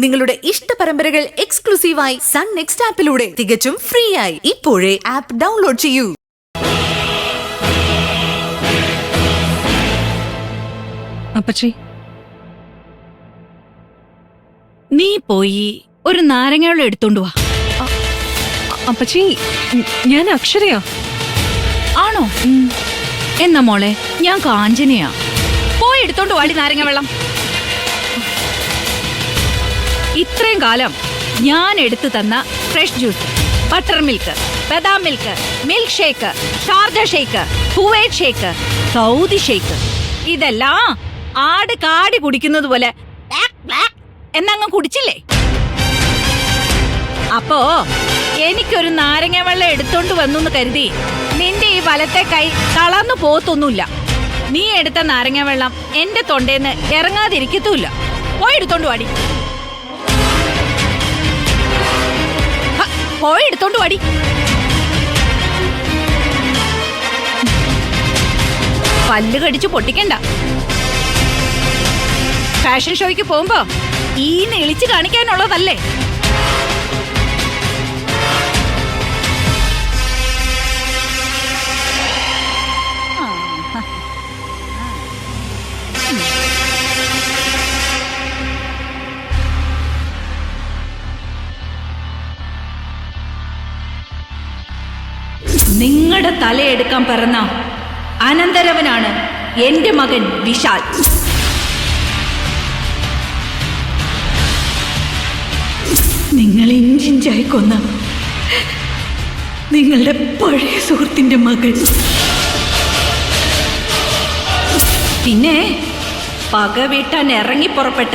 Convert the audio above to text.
നിങ്ങളുടെ ഇഷ്ട പരമ്പരകൾ എക്സ്ക്ലൂസീവായി സൺ നെക്സ്റ്റ് ആപ്പിലൂടെ തികച്ചും ഫ്രീ ആയി ഇപ്പോഴേ ആപ്പ് ഡൗൺലോഡ് ചെയ്യൂ. അപ്പച്ചി, നീ പോയി ഒരു നാരങ്ങ എടുത്തോണ്ട് വാ. അപ്പച്ചി, ഞാൻ അക്ഷരയാ. ആണോ? എന്നാ മോളെ, ഞാൻ കാഞ്ചനയാ. പോയി എടുത്തോണ്ട് വാടി നാരങ്ങ വെള്ളം. ഇത്രയും കാലം ഞാൻ എടുത്തു തന്ന ഫ്രഷ് ജ്യൂസ്, ബട്ടർ മിൽക്ക്, ബദാം milk, milk shake, Sharjah shake, Kuwait shake, Saudi shake, ഇതെല്ലാം ആട് കാടി കുടിക്കുന്നത് പോലെ എന്നങ്ങ് കുടിച്ചില്ലേ? അപ്പോ എനിക്കൊരു നാരങ്ങ വെള്ളം എടുത്തോണ്ട് വന്നു കരുതി നിന്റെ ഈ വലത്തെ കൈ തളർന്നു പോത്തൊന്നുമില്ല. നീ എടുത്ത നാരങ്ങ വെള്ളം എന്റെ തൊണ്ടേന്ന് ഇറങ്ങാതിരിക്കത്തുമില്ല. പോയി എടുത്തോണ്ട് വാടി, പോയി എടുത്തോണ്ട് വാടി. പല്ല് കടിച്ചു പൊട്ടിക്കണ്ട. ഫാഷൻ ഷോയ്ക്ക് പോകുമ്പോ ഈ നെളിച്ച് കാണിക്കാനുള്ളതല്ലേ. നിങ്ങളുടെ തലയെടുക്കാൻ പറഞ്ഞ അനന്തരവനാണ് എന്റെ മകൻ വിശാൽ. നിങ്ങൾ ഇഞ്ചിഞ്ചായി കൊന്ന നിങ്ങളുടെ പഴയ സുഹൃത്തിന്റെ മകൻ. പിന്നെ പക വീട്ടാൻ ഇറങ്ങി പുറപ്പെട്ട